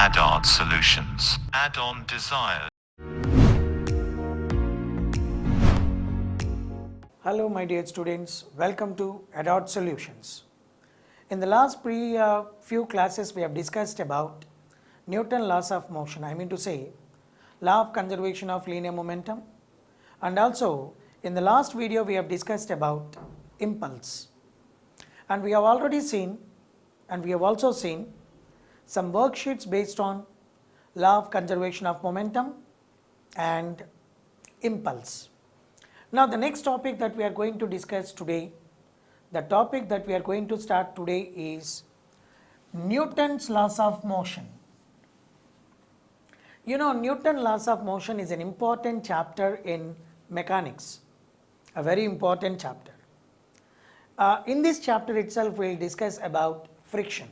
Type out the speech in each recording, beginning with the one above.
Add-on solutions. Add-on desires. Hello my dear students, welcome to Add-on Solutions. In the last few classes we have discussed about Newton's laws of motion, I mean to say law of conservation of linear momentum, and also in the last video we have discussed about impulse, and we have already seen and we have also seen some worksheets based on law of conservation of momentum and impulse. Now the next topic that we are going to discuss today, the topic that we are going to start today is Newton's laws of motion. You know, Newton's laws of motion is an important chapter in mechanics, a very important chapter. In this chapter itself we will discuss about friction.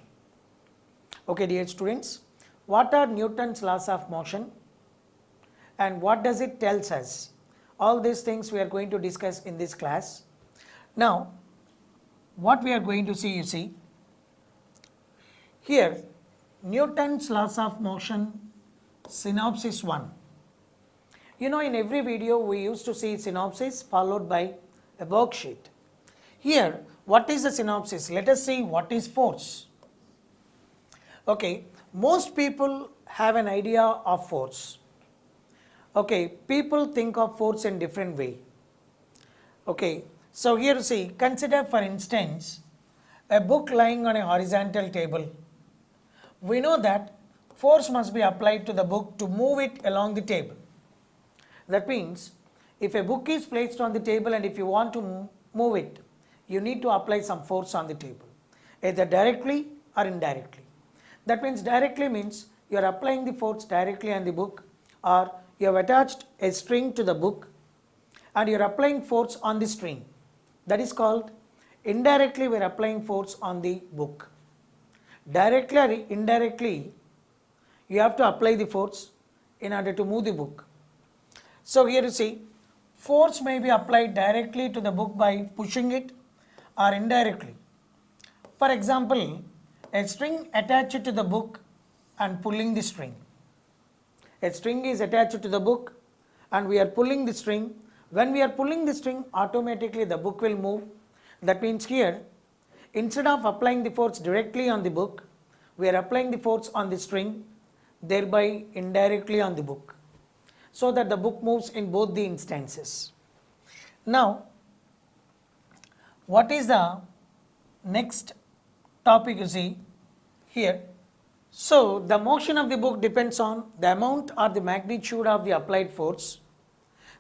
Okay dear students, what are Newton's laws of motion and what does it tells us? All these things we are going to discuss in this class. Now what we are going to see, you see here, Newton's laws of motion synopsis 1. You know, in every video we used to see synopsis followed by a worksheet. Here what is the synopsis? Let us see what is force. Okay, most people have an idea of force. Okay, people think of force in different way. Okay, so here see, consider for instance a book lying on a horizontal table. We know that force must be applied to the book to move it along the table. That means if a book is placed on the table and if you want to move it, you need to apply some force on the table, either directly or indirectly. That means directly means you are applying the force directly on the book, or you have attached a string to the book and you are applying force on the string. That is called indirectly we are applying force on the book. Directly or indirectly you have to apply the force in order to move the book. So here you see, force may be applied directly to the book by pushing it or indirectly. For example, a string attached to the book and pulling the string. A string is attached to the book and we are pulling the string. When we are pulling the string, automatically the book will move. That means here, instead of applying the force directly on the book, we are applying the force on the string, thereby indirectly on the book, so that the book moves in both the instances. Now what is the next topic you see here? So the motion of the book depends on the amount or the magnitude of the applied force,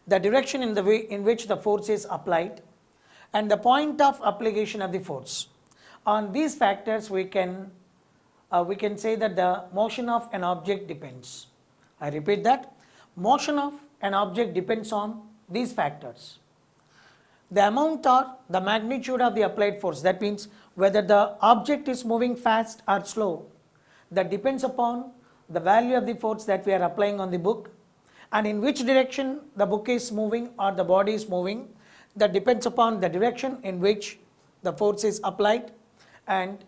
the direction in the way in which the force is applied, and the point of application of the force. On these factors we can say that the motion of an object depends. I repeat that, motion of an object depends on these factors. The amount or the magnitude of the applied force, that means whether the object is moving fast or slow, that depends upon the value of the force that we are applying on the book, and in which direction the book is moving or the body is moving, that depends upon the direction in which the force is applied, and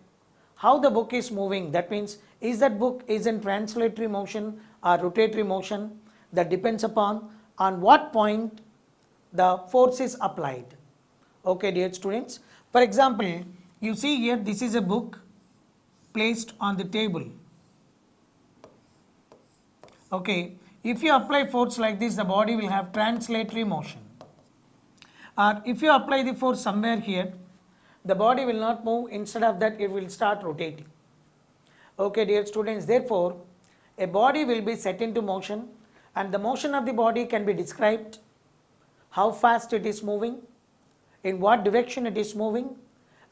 how the book is moving, that means is that book is in translatory motion or rotatory motion, that depends upon on what point the force is applied. Okay dear students, for example you see here, this is a book placed on the table. Okay, if you apply force like this, the body will have translatory motion, or if you apply the force somewhere here, the body will not move, instead of that it will start rotating. Okay dear students, therefore a body will be set into motion and the motion of the body can be described, how fast it is moving, in what direction it is moving,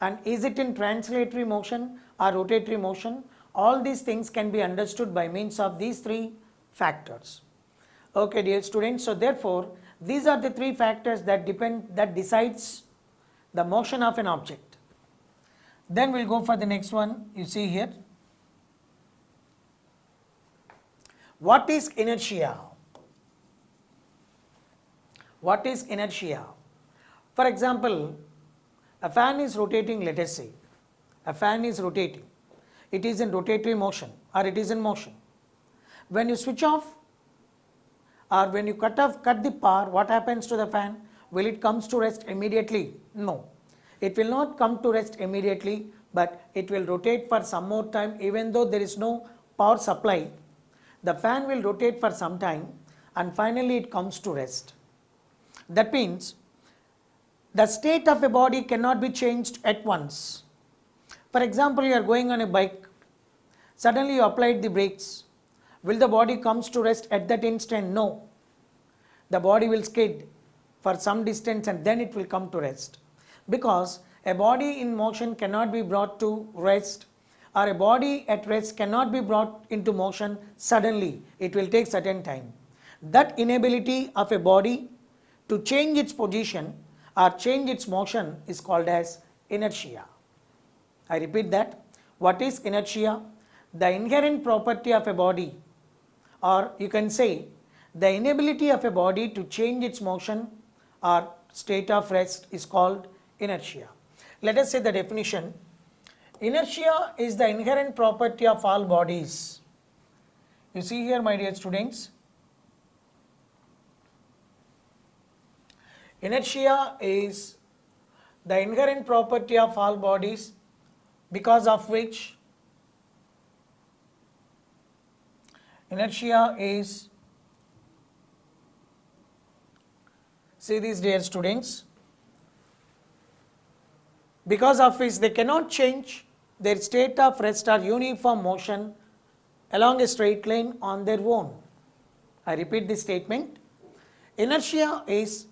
and is it in translatory motion or rotatory motion. All these things can be understood by means of these three factors. Okay dear students, so therefore these are the three factors that decides the motion of an object. Then we'll go for the next one. You see here, what is inertia? What is inertia? For example, a fan is rotating, let us say a fan is rotating, it is in rotatory motion or it is in motion. When you switch off or when you cut the power, what happens to the fan? Will it comes to rest immediately? No, it will not come to rest immediately, but it will rotate for some more time. Even though there is no power supply, the fan will rotate for some time and finally it comes to rest. That means the state of a body cannot be changed at once. For example, you are going on a bike, suddenly you applied the brakes. Will the body comes to rest at that instant? No. The body will skid for some distance and then it will come to rest. Because a body in motion cannot be brought to rest, or a body at rest cannot be brought into motion suddenly. It will take certain time. That inability of a body to change its position or change its motion is called as inertia. I repeat that. What is inertia? The inherent property of a body, or you can say the inability of a body to change its motion or state of rest is called inertia. Let us say the definition. Inertia is the inherent property of all bodies. You see here, my dear students, inertia is the inherent property of all bodies because of which inertia is, see these dear students, because of which they cannot change their state of rest or uniform motion along a straight line on their own. I repeat this statement. Inertia is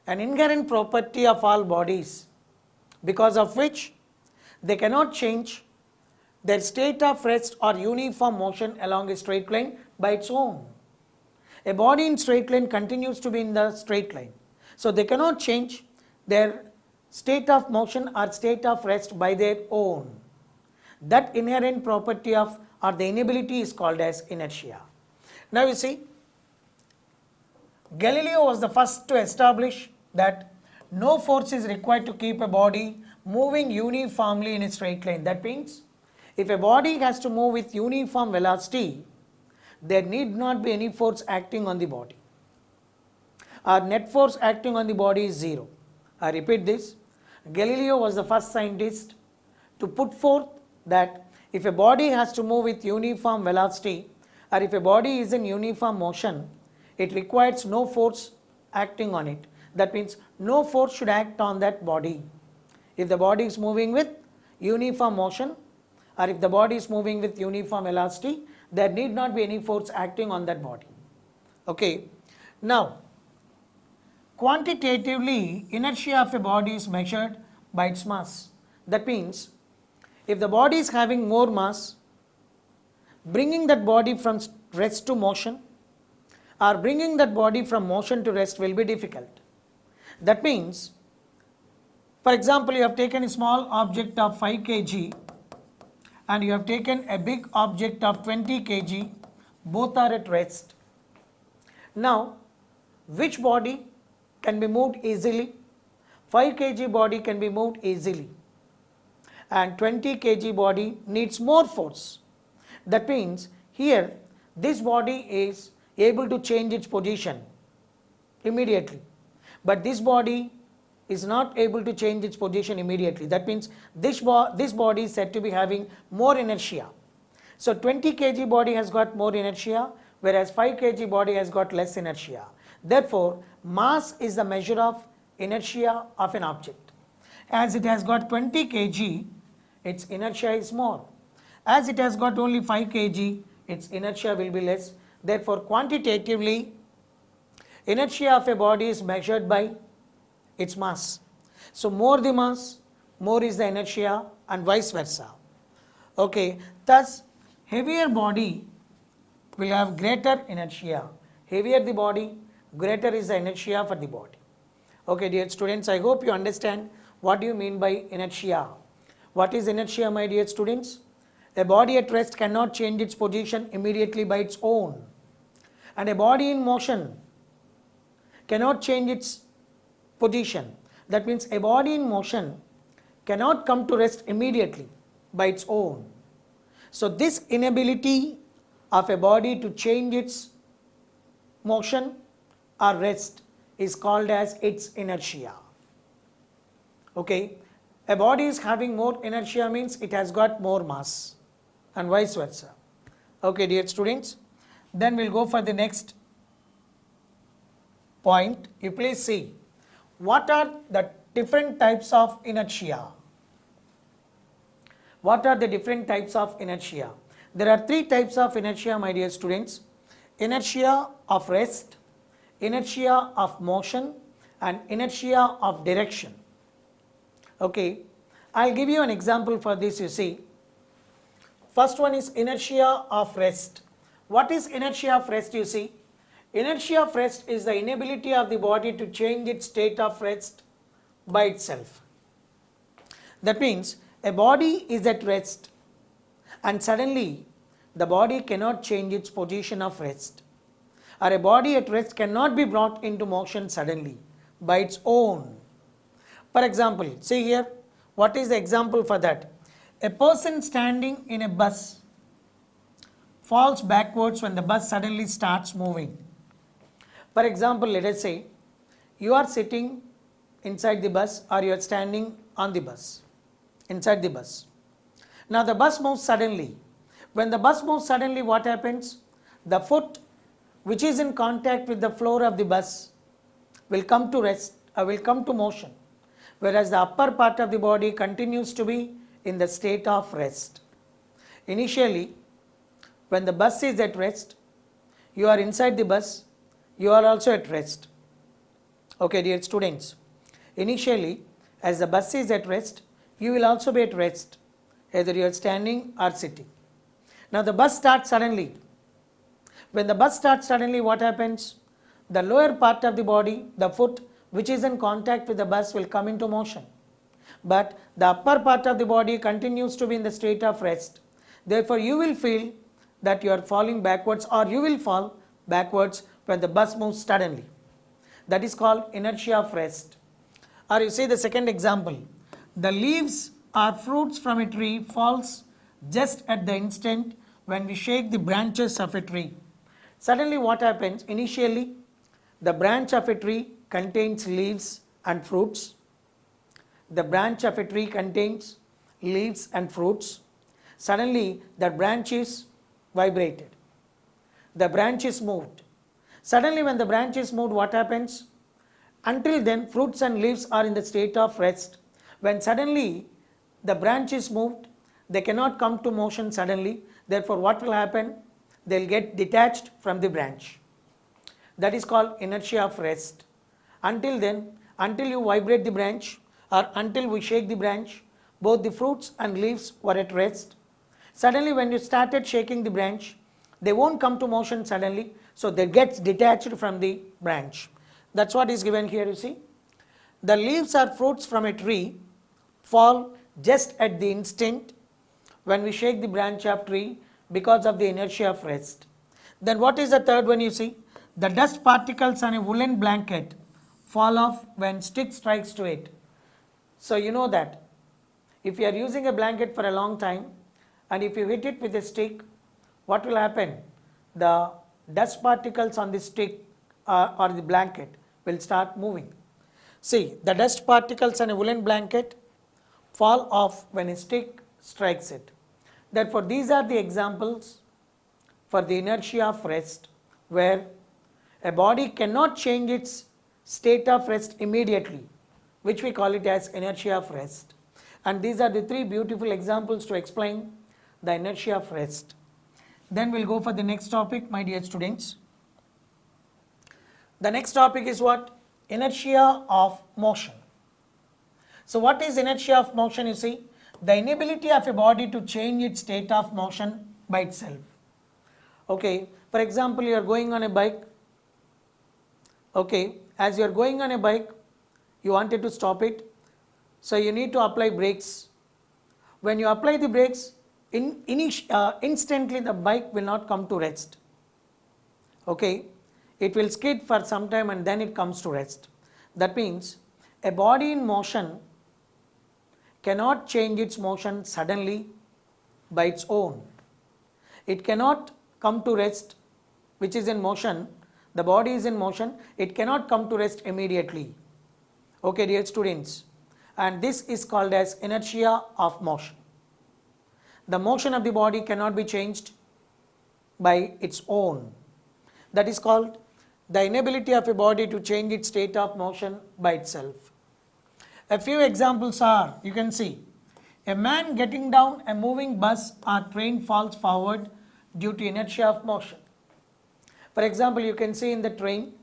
an inherent property of all bodies because of which they cannot change their state of rest or uniform motion along a straight line by its own. A body in straight line continues to be in the straight line. So they cannot change their state of motion or state of rest by their own. That inherent property of or the inability is called as inertia. Now you see, Galileo was the first to establish that no force is required to keep a body moving uniformly in a straight line. That means if a body has to move with uniform velocity, there need not be any force acting on the body. Our net force acting on the body is zero. I repeat this. Galileo was the first scientist to put forth that if a body has to move with uniform velocity, or if a body is in uniform motion, it requires no force acting on it. That means no force should act on that body. If the body is moving with uniform motion, or if the body is moving with uniform velocity, there need not be any force acting on that body. Okay. Now, quantitatively, inertia of a body is measured by its mass. That means if the body is having more mass, bringing that body from rest to motion or bringing that body from motion to rest will be difficult. That means, for example, you have taken a small object of 5 kg and you have taken a big object of 20 kg, both are at rest. Now, which body can be moved easily? 5 kg body can be moved easily and 20 kg body needs more force. That means here this body is able to change its position immediately, but this body is not able to change its position immediately. That means this body is said to be having more inertia. So 20 kg body has got more inertia, whereas 5 kg body has got less inertia. Therefore, mass is the measure of inertia of an object. As it has got 20 kg, its inertia is more. As it has got only 5 kg, its inertia will be less. Therefore, quantitatively, inertia of a body is measured by its mass. So, more the mass, more is the inertia, and vice versa. Okay. Thus, heavier body will have greater inertia. Heavier the body, greater is the inertia for the body. Okay, dear students, I hope you understand what do you mean by inertia. What is inertia, my dear students? A body at rest cannot change its position immediately by its own, and a body in motion cannot change its position. That means a body in motion cannot come to rest immediately by its own. So this inability of a body to change its motion or rest is called as its inertia. Okay, a body is having more inertia means it has got more mass and vice versa. Okay, dear students, then we'll go for the next point. You please see what are the different types of inertia. What are the different types of inertia? There are three types of inertia, my dear students: inertia of rest, inertia of motion, and inertia of direction. Okay, I'll give you an example for this. You see, first one is inertia of rest. What is inertia of rest? You see, inertia of rest is the inability of the body to change its state of rest by itself. That means a body is at rest and suddenly the body cannot change its position of rest, or a body at rest cannot be brought into motion suddenly by its own. For example, see here, what is the example for that? A person standing in a bus falls backwards when the bus suddenly starts moving. For example, let us say you are sitting inside the bus or you are standing on the bus, inside the bus. Now the bus moves suddenly. When the bus moves suddenly, what happens? The foot which is in contact with the floor of the bus will come to rest, will come to motion, whereas the upper part of the body continues to be in the state of rest. Initially, when the bus is at rest, you are inside the bus, you are also at rest. Okay, dear students, initially as the bus is at rest, you will also be at rest, either you are standing or sitting. Now the bus starts suddenly. When the bus starts suddenly, what happens? The lower part of the body, the foot which is in contact with the bus, will come into motion, but the upper part of the body continues to be in the state of rest. Therefore you will feel that you are falling backwards, or you will fall backwards when the bus moves suddenly. That is called inertia of rest. Or you see the second example, the leaves or fruits from a tree falls just at the instant when we shake the branches of a tree. Suddenly what happens? Initially the branch of a tree contains leaves and fruits. The branch of a tree contains leaves and fruits. Suddenly the branch is vibrated. The branch is moved. Suddenly when the branch is moved, what happens? Until then fruits and leaves are in the state of rest. When suddenly the branch is moved, they cannot come to motion suddenly. Therefore what will happen? They will get detached from the branch. That is called inertia of rest. Until then, until you vibrate the branch or until we shake the branch, both the fruits and leaves were at rest. Suddenly when you started shaking the branch, they won't come to motion suddenly, so they get detached from the branch. That's what is given here. You see, the leaves or fruits from a tree fall just at the instant when we shake the branch of tree because of the inertia of rest. Then what is the third one? You see, the dust particles on a woolen blanket fall off when stick strikes to it. So you know that if you are using a blanket for a long time and if you hit it with a stick, what will happen? The dust particles on the stick or the blanket will start moving. See, the dust particles on a woolen blanket fall off when a stick strikes it. Therefore these are the examples for the inertia of rest, where a body cannot change its state of rest immediately, which we call it as inertia of rest. And these are the three beautiful examples to explain the inertia of rest. Then we'll go for the next topic, my dear students. The next topic is what? Inertia of motion. So what is inertia of motion? You see, the inability of a body to change its state of motion by itself. Okay, for example, you are going on a bike. Okay, as you are going on a bike, you wanted to stop it, so you need to apply brakes. When you apply the brakes, instantly the bike will not come to rest. Okay, it will skid for some time and then it comes to rest. That means a body in motion cannot change its motion suddenly by its own. It cannot come to rest, which is in motion, the body is in motion, it cannot come to rest immediately. Okay, dear students, and this is called as inertia of motion. The motion of the body cannot be changed by its own. That is called the inability of a body to change its state of motion by itself. A few examples are, you can see, a man getting down a moving bus or train falls forward due to inertia of motion. For example, you can see in the train,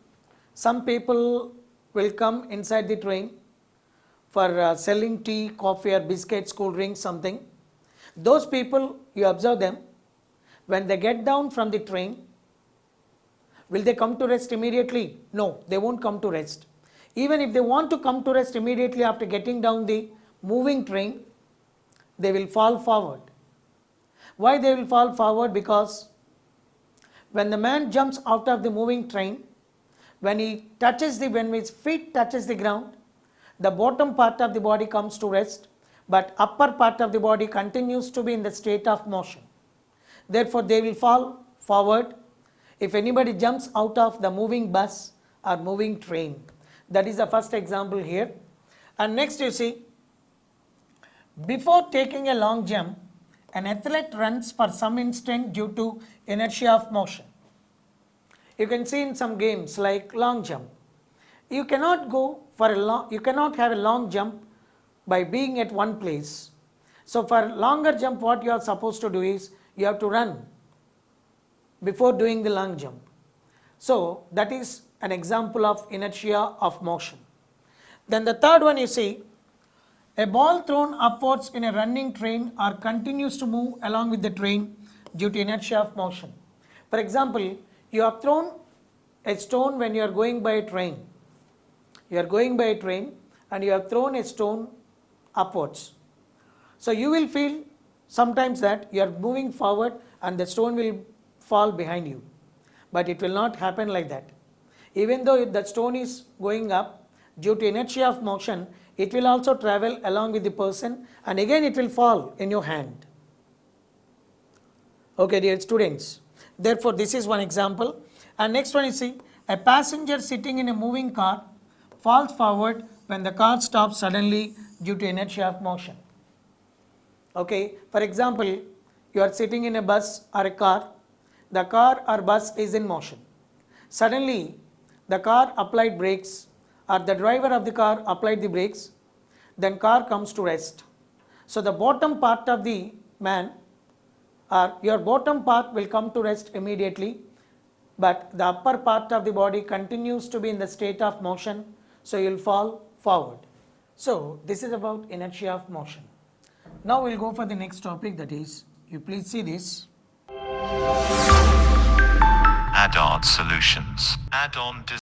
some people will come inside the train for selling tea, coffee or biscuits, cool drinks, something. Those people, you observe them, when they get down from the train, will they come to rest immediately? No, they won't come to rest. Even if they want to come to rest immediately after getting down the moving train, they will fall forward. Why they will fall forward? Because when the man jumps out of the moving train, when his feet touches the ground, the bottom part of the body comes to rest, but upper part of the body continues to be in the state of motion. Therefore, they will fall forward if anybody jumps out of the moving bus or moving train. That is the first example here. And next you see, before taking a long jump, an athlete runs for some instant due to inertia of motion. You can see in some games like long jump. You cannot have a long jump by being at one place. So for longer jump, what you are supposed to do is you have to run before doing the long jump. So that is an example of inertia of motion. Then the third one, you see, a ball thrown upwards in a running train or continues to move along with the train due to inertia of motion. For example, you have thrown a stone when you are going by a train. You are going by a train and you have thrown a stone upwards. So you will feel sometimes that you are moving forward and the stone will fall behind you. But it will not happen like that. Even though the stone is going up, due to inertia of motion, it will also travel along with the person and again it will fall in your hand. Okay, dear students. Therefore, this is one example. And next one, you see, a passenger sitting in a moving car falls forward when the car stops suddenly due to inertia of motion. Okay, for example, you are sitting in a bus or a car, the car or bus is in motion. Suddenly, the car applied brakes or the driver of the car applied the brakes, then car comes to rest. So the bottom part of the man or your bottom part will come to rest immediately, but the upper part of the body continues to be in the state of motion, so you will fall forward. So this is about inertia of motion. Now we will go for the next topic, that is, you please see this. Add-on solutions. Add-on